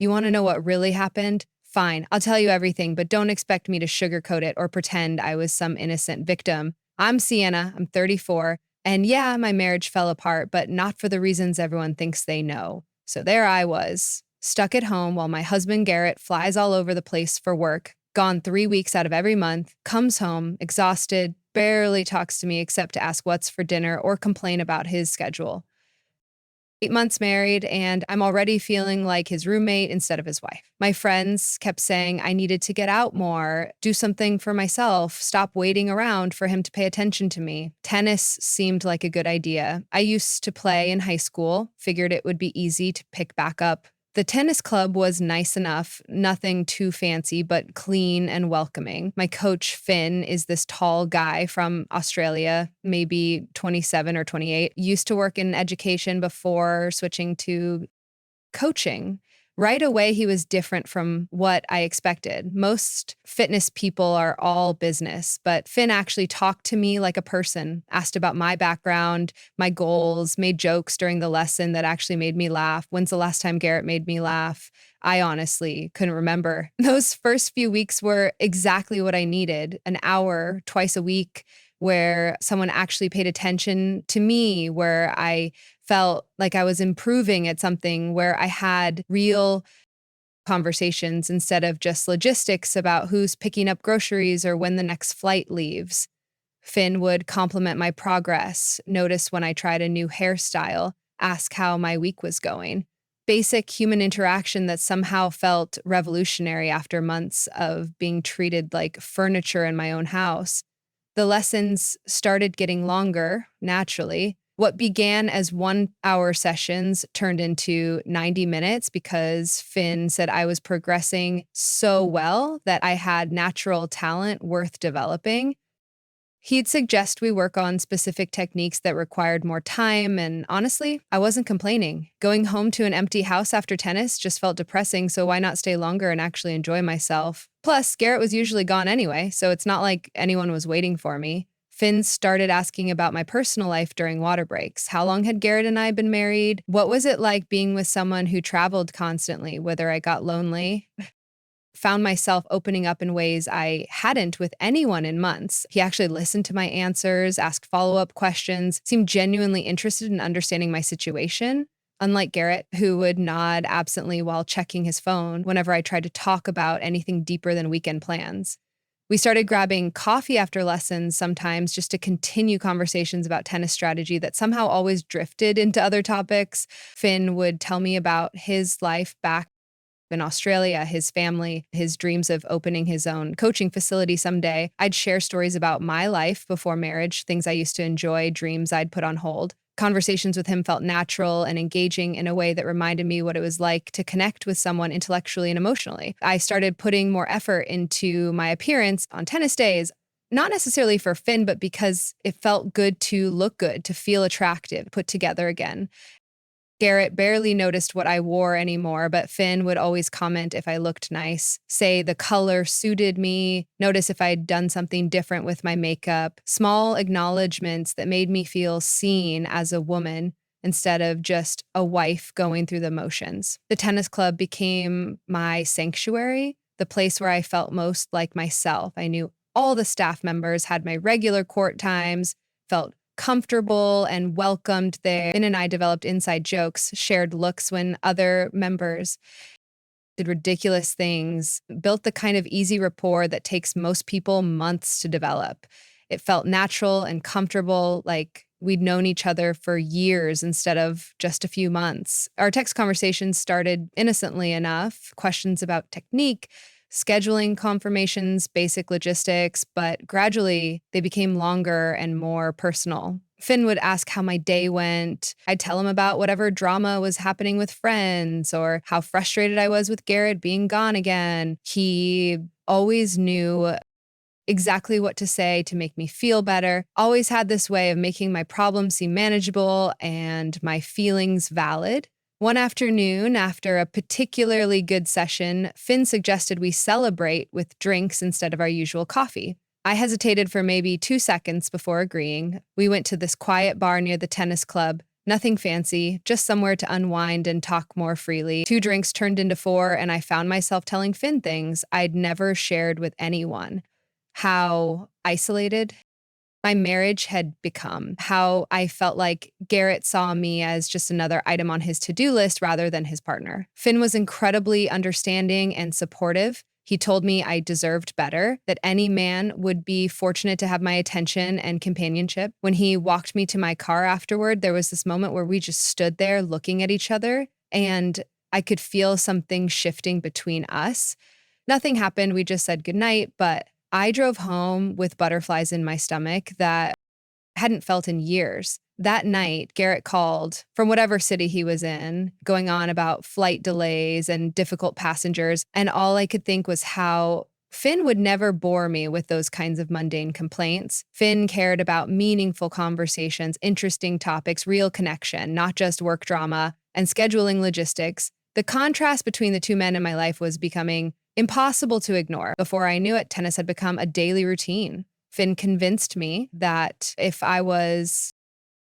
You want to know what really happened? Fine, I'll tell you everything, but don't expect me to sugarcoat it or pretend I was some innocent victim. I'm Sienna, I'm 34, and yeah, my marriage fell apart, but not for the reasons everyone thinks they know. So there I was, stuck at home while my husband Garrett flies all over the place for work, gone 3 weeks out of every month, comes home, exhausted, barely talks to me except to ask what's for dinner or complain about his schedule. 8 months married, and I'm already feeling like his roommate instead of his wife. My friends kept saying I needed to get out more, do something for myself, stop waiting around for him to pay attention to me. Tennis seemed like a good idea. I used to play in high school, figured it would be easy to pick back up. The tennis club was nice enough, nothing too fancy, but clean and welcoming. My coach, Finn, is this tall guy from Australia, maybe 27 or 28, used to work in education before switching to coaching. Right away, he was different from what I expected. Most fitness people are all business, but Finn actually talked to me like a person, asked about my background, my goals, made jokes during the lesson that actually made me laugh. When's the last time Garrett made me laugh? I honestly couldn't remember. Those first few weeks were exactly what I needed, an hour twice a week where someone actually paid attention to me, where I felt like I was improving at something, where I had real conversations instead of just logistics about who's picking up groceries or when the next flight leaves. Finn would compliment my progress, notice when I tried a new hairstyle, ask how my week was going. Basic human interaction that somehow felt revolutionary after months of being treated like furniture in my own house. The lessons started getting longer, naturally. What began as 1 hour sessions turned into 90 minutes because Finn said I was progressing so well that I had natural talent worth developing. He'd suggest we work on specific techniques that required more time, and honestly, I wasn't complaining. Going home to an empty house after tennis just felt depressing, so why not stay longer and actually enjoy myself? Plus, Garrett was usually gone anyway, so it's not like anyone was waiting for me. Finn started asking about my personal life during water breaks. How long had Garrett and I been married? What was it like being with someone who traveled constantly, whether I got lonely? Found myself opening up in ways I hadn't with anyone in months. He actually listened to my answers, asked follow up questions, seemed genuinely interested in understanding my situation. Unlike Garrett, who would nod absently while checking his phone whenever I tried to talk about anything deeper than weekend plans. We started grabbing coffee after lessons sometimes just to continue conversations about tennis strategy that somehow always drifted into other topics. Finn would tell me about his life back in Australia, his family, his dreams of opening his own coaching facility someday. I'd share stories about my life before marriage, things I used to enjoy, dreams I'd put on hold. Conversations with him felt natural and engaging in a way that reminded me what it was like to connect with someone intellectually and emotionally. I started putting more effort into my appearance on tennis days, not necessarily for Finn, but because it felt good to look good, to feel attractive, put together again. Garrett barely noticed what I wore anymore, but Finn would always comment if I looked nice, say the color suited me, notice if I'd done something different with my makeup, small acknowledgments that made me feel seen as a woman instead of just a wife going through the motions. The tennis club became my sanctuary, the place where I felt most like myself. I knew all the staff members, had my regular court times, felt comfortable and welcomed there. Finn and I developed inside jokes, shared looks when other members did ridiculous things, built the kind of easy rapport that takes most people months to develop. It felt natural and comfortable, like we'd known each other for years instead of just a few months. Our text conversations started innocently enough, questions about technique, scheduling confirmations, basic logistics, but gradually they became longer and more personal. Finn would ask how my day went. I'd tell him about whatever drama was happening with friends or how frustrated I was with Garrett being gone again. He always knew exactly what to say to make me feel better. Always had this way of making my problems seem manageable and my feelings valid. One afternoon, after a particularly good session, Finn suggested we celebrate with drinks instead of our usual coffee. I hesitated for maybe 2 seconds before agreeing. We went to this quiet bar near the tennis club, Nothing fancy, just somewhere to unwind and talk more freely. 2 drinks turned into 4, and I found myself telling Finn things I'd never shared with anyone. How isolated my marriage had become, how I felt like Garrett saw me as just another item on his to-do list rather than his partner. Finn was incredibly understanding and supportive. He told me I deserved better, that any man would be fortunate to have my attention and companionship. When he walked me to my car afterward, there was this moment where we just stood there looking at each other, and I could feel something shifting between us. Nothing happened. We just said goodnight, but I drove home with butterflies in my stomach that I hadn't felt in years. That night, Garrett called from whatever city he was in, going on about flight delays and difficult passengers. And all I could think was how Finn would never bore me with those kinds of mundane complaints. Finn cared about meaningful conversations, interesting topics, real connection, not just work drama and scheduling logistics. The contrast between the two men in my life was becoming impossible to ignore. Before I knew it, tennis had become a daily routine. Finn convinced me that if I was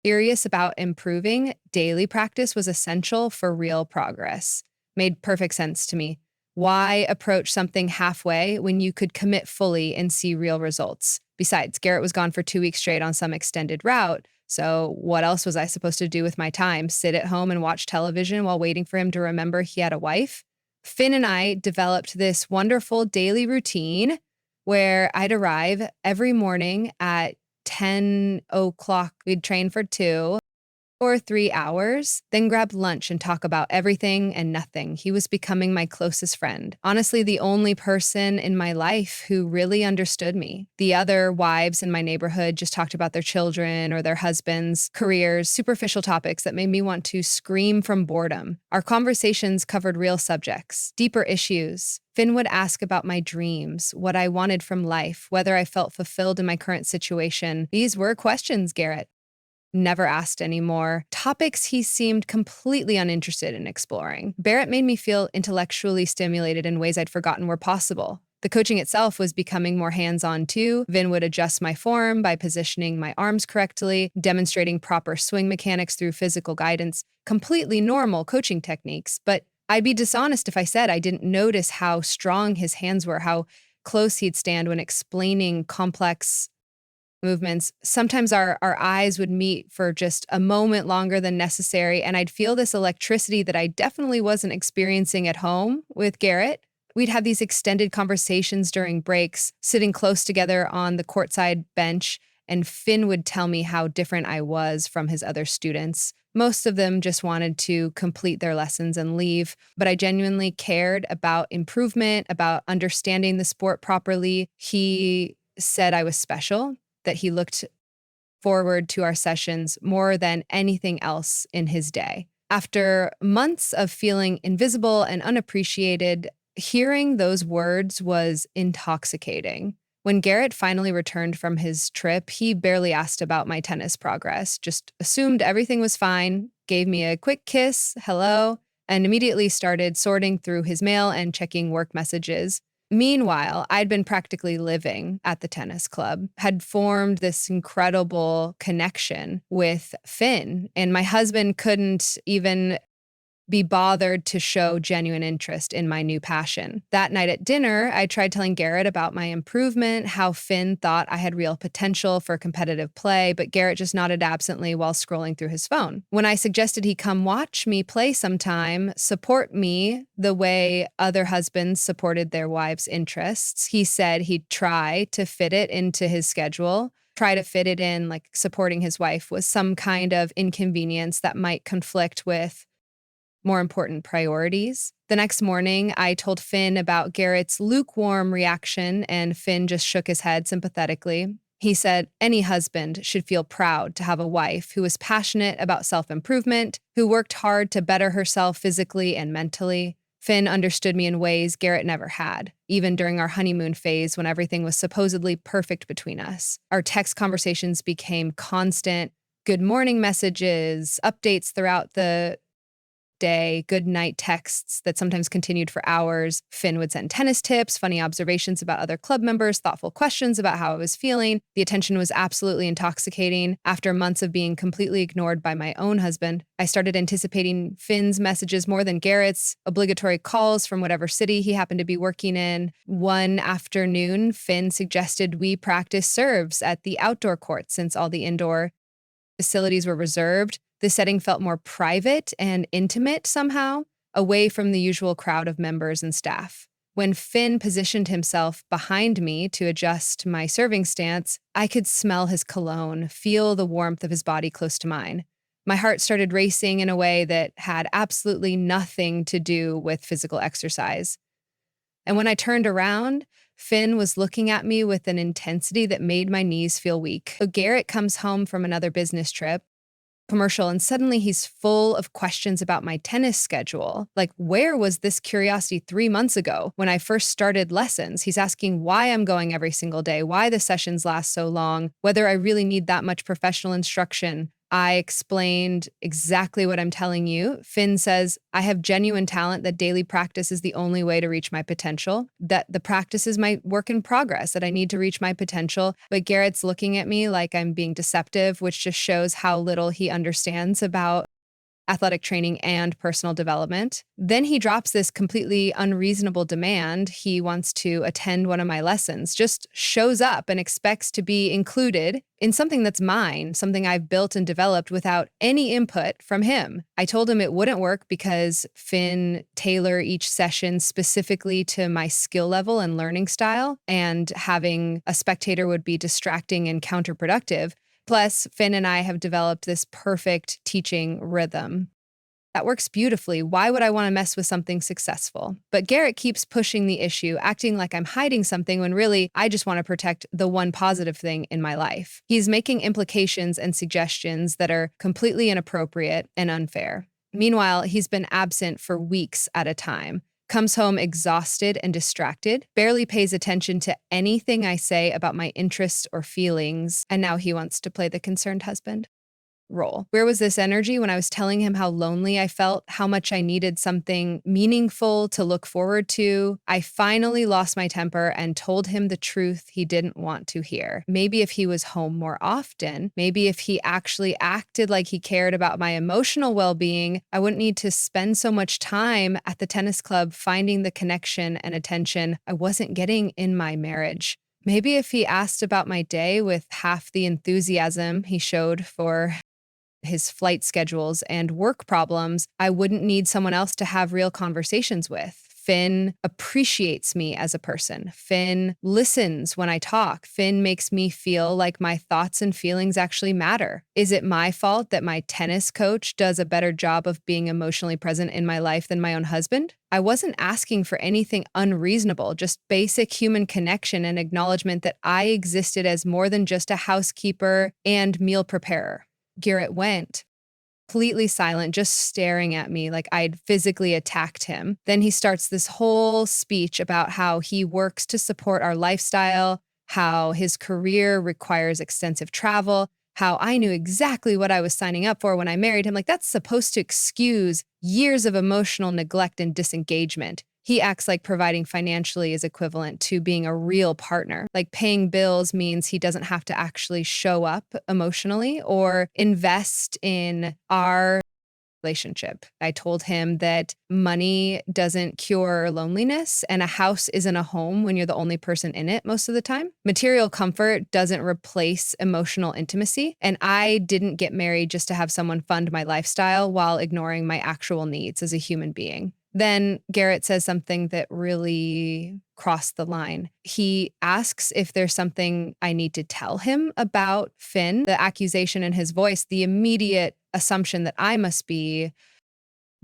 serious about improving, daily practice was essential for real progress. Made perfect sense to me. Why approach something halfway when you could commit fully and see real results? Besides, Garrett was gone for 2 weeks straight on some extended route. So, what else was I supposed to do with my time? Sit at home and watch television while waiting for him to remember he had a wife? Finn and I developed this wonderful daily routine where I'd arrive every morning at 10 o'clock. We'd train for 2 or 3 hours, then grab lunch and talk about everything and nothing. He was becoming my closest friend. Honestly, the only person in my life who really understood me. The other wives in my neighborhood just talked about their children or their husbands' careers, superficial topics that made me want to scream from boredom. Our conversations covered real subjects, deeper issues. Finn would ask about my dreams, what I wanted from life, whether I felt fulfilled in my current situation. These were questions Garrett never asked anymore, topics he seemed completely uninterested in exploring. Barrett made me feel intellectually stimulated in ways I'd forgotten were possible. The coaching itself was becoming more hands-on too. Vin would adjust my form by positioning my arms correctly, demonstrating proper swing mechanics through physical guidance, completely normal coaching techniques. But I'd be dishonest if I said I didn't notice how strong his hands were, how close he'd stand when explaining complex movements. Sometimes our eyes would meet for just a moment longer than necessary, and I'd feel this electricity that I definitely wasn't experiencing at home with Garrett. We'd have these extended conversations during breaks, sitting close together on the courtside bench, and Finn would tell me how different I was from his other students. Most of them just wanted to complete their lessons and leave, but I genuinely cared about improvement, about understanding the sport properly. He said I was special, that he looked forward to our sessions more than anything else in his day. After months of feeling invisible and unappreciated, hearing those words was intoxicating. When Garrett finally returned from his trip, he barely asked about my tennis progress, just assumed everything was fine, gave me a quick kiss, hello, and immediately started sorting through his mail and checking work messages. Meanwhile, I'd been practically living at the tennis club, had formed this incredible connection with Finn, and my husband couldn't even be bothered to show genuine interest in my new passion. That night at dinner, I tried telling Garrett about my improvement, how Finn thought I had real potential for competitive play, but Garrett just nodded absently while scrolling through his phone. When I suggested he come watch me play sometime, support me the way other husbands supported their wives' interests, he said he'd try to fit it into his schedule. Try to fit it in, like supporting his wife was some kind of inconvenience that might conflict with more important priorities. The next morning, I told Finn about Garrett's lukewarm reaction, and Finn just shook his head sympathetically. He said any husband should feel proud to have a wife who was passionate about self-improvement, who worked hard to better herself physically and mentally. Finn understood me in ways Garrett never had, even during our honeymoon phase when everything was supposedly perfect between us. Our text conversations became constant, good morning messages, updates throughout the day, good night texts that sometimes continued for hours. Finn would send tennis tips, funny observations about other club members, thoughtful questions about how I was feeling. The attention was absolutely intoxicating. After months of being completely ignored by my own husband, I started anticipating Finn's messages more than Garrett's, obligatory calls from whatever city he happened to be working in. One afternoon, Finn suggested we practice serves at the outdoor court since all the indoor facilities were reserved. The setting felt more private and intimate somehow, away from the usual crowd of members and staff. When Finn positioned himself behind me to adjust my serving stance, I could smell his cologne, feel the warmth of his body close to mine. My heart started racing in a way that had absolutely nothing to do with physical exercise. And when I turned around, Finn was looking at me with an intensity that made my knees feel weak. So Garrett comes home from another business trip, commercial, and suddenly he's full of questions about my tennis schedule. Like, where was this curiosity 3 months ago when I first started lessons? He's asking why I'm going every single day, why the sessions last so long, whether I really need that much professional instruction. I explained exactly what I'm telling you. Finn says, I have genuine talent, that daily practice is the only way to reach my potential, that the practice is my work in progress, that I need to reach my potential. But Garrett's looking at me like I'm being deceptive, which just shows how little he understands about athletic training and personal development. Then he drops this completely unreasonable demand. He wants to attend one of my lessons, just shows up and expects to be included in something that's mine, something I've built and developed without any input from him. I told him it wouldn't work because Finn tailor each session specifically to my skill level and learning style, and having a spectator would be distracting and counterproductive. Plus, Finn and I have developed this perfect teaching rhythm that works beautifully. Why would I want to mess with something successful? But Garrett keeps pushing the issue, acting like I'm hiding something when really I just want to protect the one positive thing in my life. He's making implications and suggestions that are completely inappropriate and unfair. Meanwhile, he's been absent for weeks at a time, comes home exhausted and distracted, barely pays attention to anything I say about my interests or feelings, and now he wants to play the concerned husband role. Where was this energy when I was telling him how lonely I felt, how much I needed something meaningful to look forward to? I finally lost my temper and told him the truth he didn't want to hear. Maybe if he was home more often, maybe if he actually acted like he cared about my emotional well-being, I wouldn't need to spend so much time at the tennis club finding the connection and attention I wasn't getting in my marriage. Maybe if he asked about my day with half the enthusiasm he showed for his flight schedules and work problems, I wouldn't need someone else to have real conversations with. Finn appreciates me as a person. Finn listens when I talk. Finn makes me feel like my thoughts and feelings actually matter. Is it my fault that my tennis coach does a better job of being emotionally present in my life than my own husband? I wasn't asking for anything unreasonable, just basic human connection and acknowledgement that I existed as more than just a housekeeper and meal preparer. Garrett went completely silent, just staring at me like I'd physically attacked him. Then he starts this whole speech about how he works to support our lifestyle, how his career requires extensive travel, how I knew exactly what I was signing up for when I married him. Like, that's supposed to excuse years of emotional neglect and disengagement. He acts like providing financially is equivalent to being a real partner. Like, paying bills means he doesn't have to actually show up emotionally or invest in our relationship. I told him that money doesn't cure loneliness, and a house isn't a home when you're the only person in it most of the time. Material comfort doesn't replace emotional intimacy, and I didn't get married just to have someone fund my lifestyle while ignoring my actual needs as a human being. Then Garrett says something that really crossed the line. He asks if there's something I need to tell him about Finn. The accusation in his voice, the immediate assumption that I must be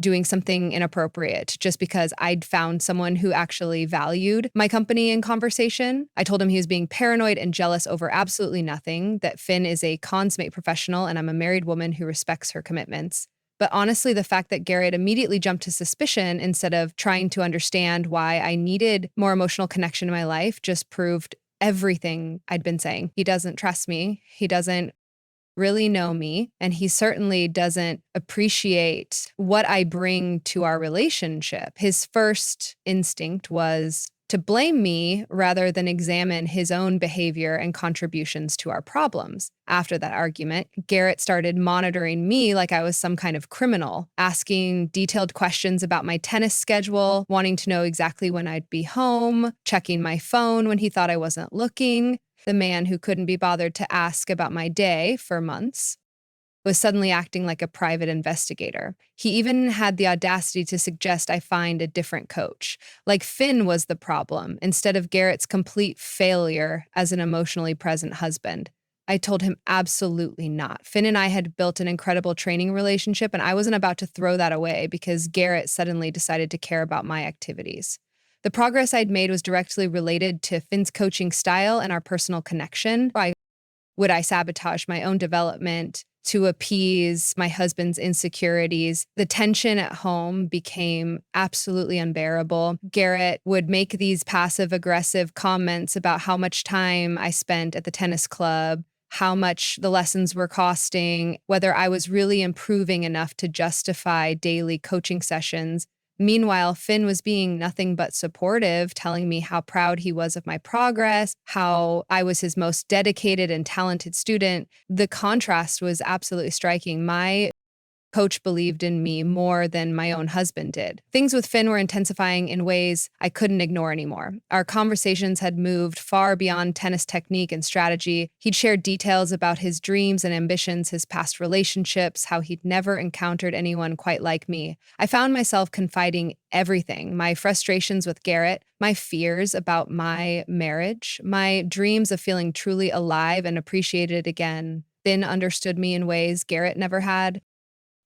doing something inappropriate just because I'd found someone who actually valued my company and conversation. I told him he was being paranoid and jealous over absolutely nothing, that Finn is a consummate professional and I'm a married woman who respects her commitments. But honestly, the fact that Garrett immediately jumped to suspicion instead of trying to understand why I needed more emotional connection in my life just proved everything I'd been saying. He doesn't trust me. He doesn't really know me, and he certainly doesn't appreciate what I bring to our relationship. His first instinct was to blame me rather than examine his own behavior and contributions to our problems. After that argument, Garrett started monitoring me like I was some kind of criminal, asking detailed questions about my tennis schedule, wanting to know exactly when I'd be home, checking my phone when he thought I wasn't looking. The man who couldn't be bothered to ask about my day for months was suddenly acting like a private investigator. He even had the audacity to suggest I find a different coach. Like Finn was the problem, instead of Garrett's complete failure as an emotionally present husband. I told him absolutely not. Finn and I had built an incredible training relationship, and I wasn't about to throw that away because Garrett suddenly decided to care about my activities. The progress I'd made was directly related to Finn's coaching style and our personal connection. Why would I sabotage my own development to appease my husband's insecurities? The tension at home became absolutely unbearable. Garrett would make these passive aggressive comments about how much time I spent at the tennis club, how much the lessons were costing, whether I was really improving enough to justify daily coaching sessions. Meanwhile, Finn was being nothing but supportive, telling me how proud he was of my progress, how I was his most dedicated and talented student. The contrast was absolutely striking. My coach believed in me more than my own husband did. Things with Finn were intensifying in ways I couldn't ignore anymore. Our conversations had moved far beyond tennis technique and strategy. He'd shared details about his dreams and ambitions, his past relationships, how he'd never encountered anyone quite like me. I found myself confiding everything: my frustrations with Garrett, my fears about my marriage, my dreams of feeling truly alive and appreciated again. Finn understood me in ways Garrett never had,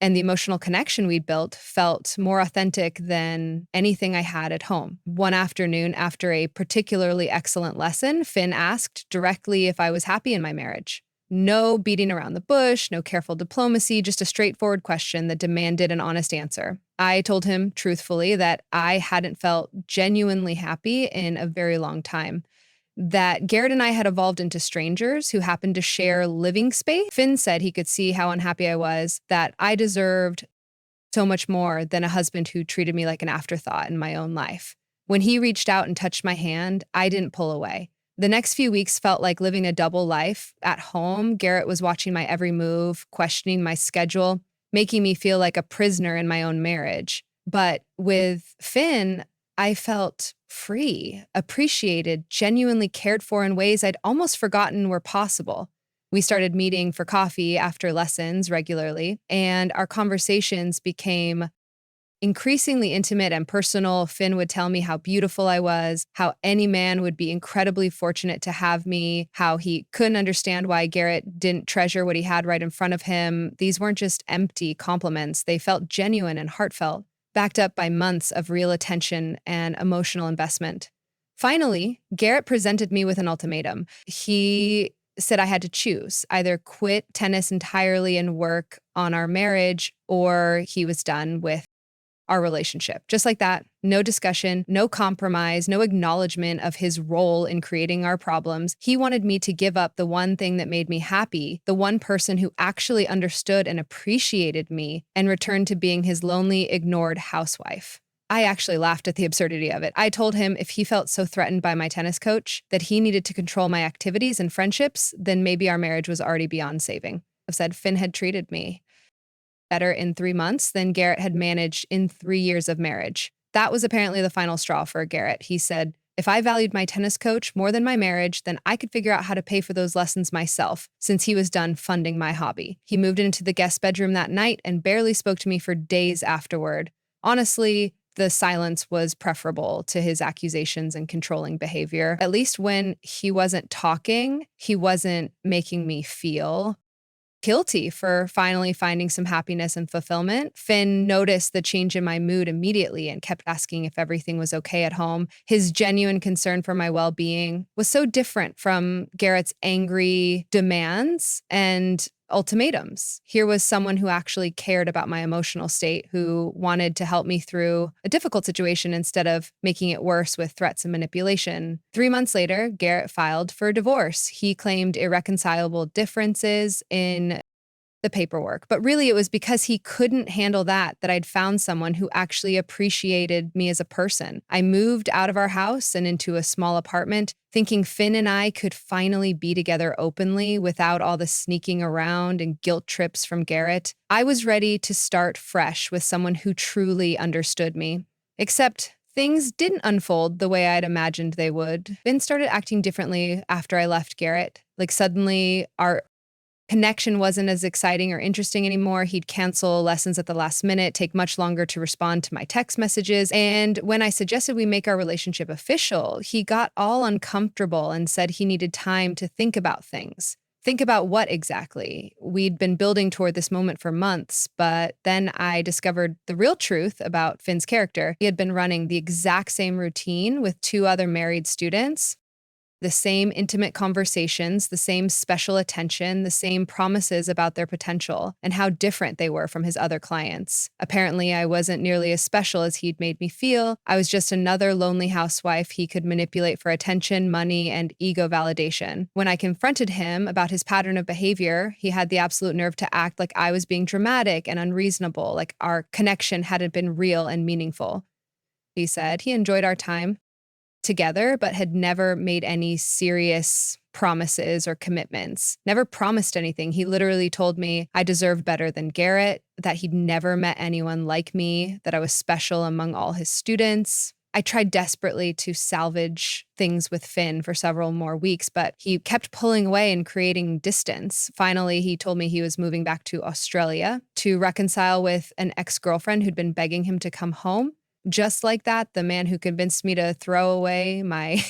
and the emotional connection we built felt more authentic than anything I had at home. One afternoon, after a particularly excellent lesson, Finn asked directly if I was happy in my marriage. No beating around the bush, no careful diplomacy, just a straightforward question that demanded an honest answer. I told him truthfully that I hadn't felt genuinely happy in a very long time, that Garrett and I had evolved into strangers who happened to share living space. Finn said he could see how unhappy I was, that I deserved so much more than a husband who treated me like an afterthought in my own life. When he reached out and touched my hand, I didn't pull away. The next few weeks felt like living a double life. At home, Garrett was watching my every move, questioning my schedule, making me feel like a prisoner in my own marriage. But with Finn, I felt free, appreciated, genuinely cared for in ways I'd almost forgotten were possible. We started meeting for coffee after lessons regularly, and our conversations became increasingly intimate and personal. Finn would tell me how beautiful I was, how any man would be incredibly fortunate to have me, how he couldn't understand why Garrett didn't treasure what he had right in front of him. These weren't just empty compliments, they felt genuine and heartfelt, backed up by months of real attention and emotional investment. Finally, Garrett presented me with an ultimatum. He said I had to choose: either quit tennis entirely and work on our marriage, or he was done with our relationship. Just like that, no discussion, no compromise, no acknowledgement of his role in creating our problems. He wanted me to give up the one thing that made me happy, the one person who actually understood and appreciated me, and return to being his lonely, ignored housewife. I actually laughed at the absurdity of it. I told him if he felt so threatened by my tennis coach that he needed to control my activities and friendships, then maybe our marriage was already beyond saving. I've said Finn had treated me better in 3 months than Garrett had managed in 3 years of marriage. That was apparently the final straw for Garrett. He said, if I valued my tennis coach more than my marriage, then I could figure out how to pay for those lessons myself, since he was done funding my hobby. He moved into the guest bedroom that night and barely spoke to me for days afterward. Honestly, the silence was preferable to his accusations and controlling behavior. At least when he wasn't talking, he wasn't making me feel guilty for finally finding some happiness and fulfillment. Finn noticed the change in my mood immediately and kept asking if everything was okay at home. His genuine concern for my well-being was so different from Garrett's angry demands, and ultimatums. Here was someone who actually cared about my emotional state, who wanted to help me through a difficult situation instead of making it worse with threats and manipulation. 3 months later, Garrett filed for divorce. He claimed irreconcilable differences in the paperwork. But really, it was because he couldn't handle that I'd found someone who actually appreciated me as a person. I moved out of our house and into a small apartment, thinking Finn and I could finally be together openly without all the sneaking around and guilt trips from Garrett. I was ready to start fresh with someone who truly understood me. Except things didn't unfold the way I'd imagined they would. Finn started acting differently after I left Garrett. Like suddenly, our connection wasn't as exciting or interesting anymore. He'd cancel lessons at the last minute, take much longer to respond to my text messages. And when I suggested we make our relationship official, he got all uncomfortable and said he needed time to think about things. Think about what exactly? We'd been building toward this moment for months, but then I discovered the real truth about Finn's character. He had been running the exact same routine with two other married students, the same intimate conversations, the same special attention, the same promises about their potential, and how different they were from his other clients. Apparently, I wasn't nearly as special as he'd made me feel. I was just another lonely housewife he could manipulate for attention, money, and ego validation. When I confronted him about his pattern of behavior, he had the absolute nerve to act like I was being dramatic and unreasonable, like our connection hadn't been real and meaningful. He said he enjoyed our time together, but had never made any serious promises or commitments, never promised anything. He literally told me I deserved better than Garrett, that he'd never met anyone like me, that I was special among all his students. I tried desperately to salvage things with Finn for several more weeks, but he kept pulling away and creating distance. Finally, he told me he was moving back to Australia to reconcile with an ex-girlfriend who'd been begging him to come home. Just like that, the man who convinced me to throw away my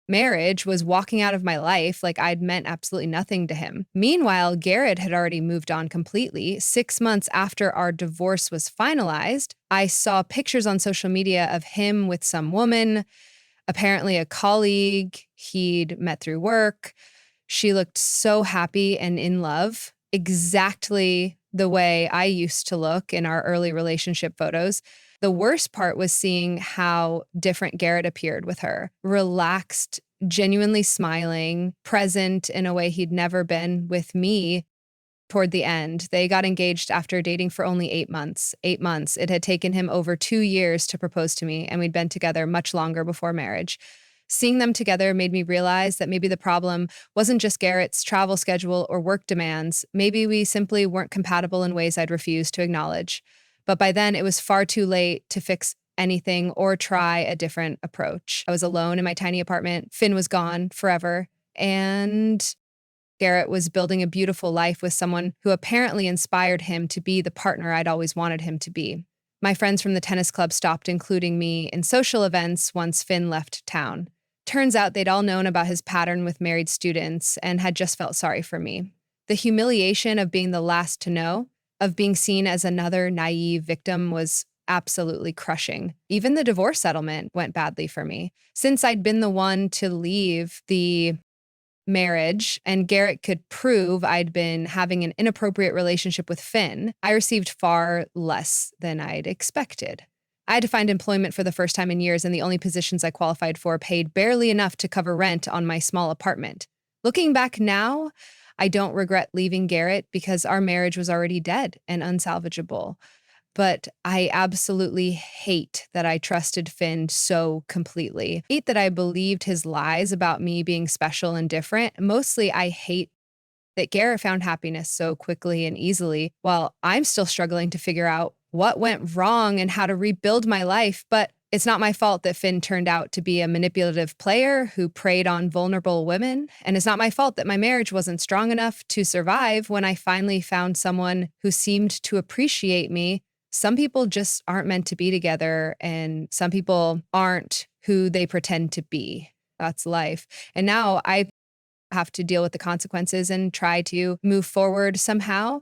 marriage was walking out of my life like I'd meant absolutely nothing to him. Meanwhile, Garrett had already moved on completely. 6 months after our divorce was finalized, I saw pictures on social media of him with some woman, apparently a colleague he'd met through work. She looked so happy and in love, exactly the way I used to look in our early relationship photos. The worst part was seeing how different Garrett appeared with her. Relaxed, genuinely smiling, present in a way he'd never been with me toward the end. They got engaged after dating for only 8 months. 8 months. It had taken him over 2 years to propose to me, and we'd been together much longer before marriage. Seeing them together made me realize that maybe the problem wasn't just Garrett's travel schedule or work demands. Maybe we simply weren't compatible in ways I'd refused to acknowledge. But by then, it was far too late to fix anything or try a different approach. I was alone in my tiny apartment. Finn was gone forever. And Garrett was building a beautiful life with someone who apparently inspired him to be the partner I'd always wanted him to be. My friends from the tennis club stopped including me in social events once Finn left town. Turns out they'd all known about his pattern with married students and had just felt sorry for me. The humiliation of being the last to know, of being seen as another naive victim, was absolutely crushing. Even the divorce settlement went badly for me. Since I'd been the one to leave the marriage and Garrett could prove I'd been having an inappropriate relationship with Finn, I received far less than I'd expected. I had to find employment for the first time in years, and the only positions I qualified for paid barely enough to cover rent on my small apartment. Looking back now, I don't regret leaving Garrett because our marriage was already dead and unsalvageable. But I absolutely hate that I trusted Finn so completely. Hate that I believed his lies about me being special and different. Mostly, I hate that Garrett found happiness so quickly and easily, while I'm still struggling to figure out what went wrong and how to rebuild my life. But it's not my fault that Finn turned out to be a manipulative player who preyed on vulnerable women. And it's not my fault that my marriage wasn't strong enough to survive when I finally found someone who seemed to appreciate me. Some people just aren't meant to be together, and some people aren't who they pretend to be. That's life. And now I have to deal with the consequences and try to move forward somehow.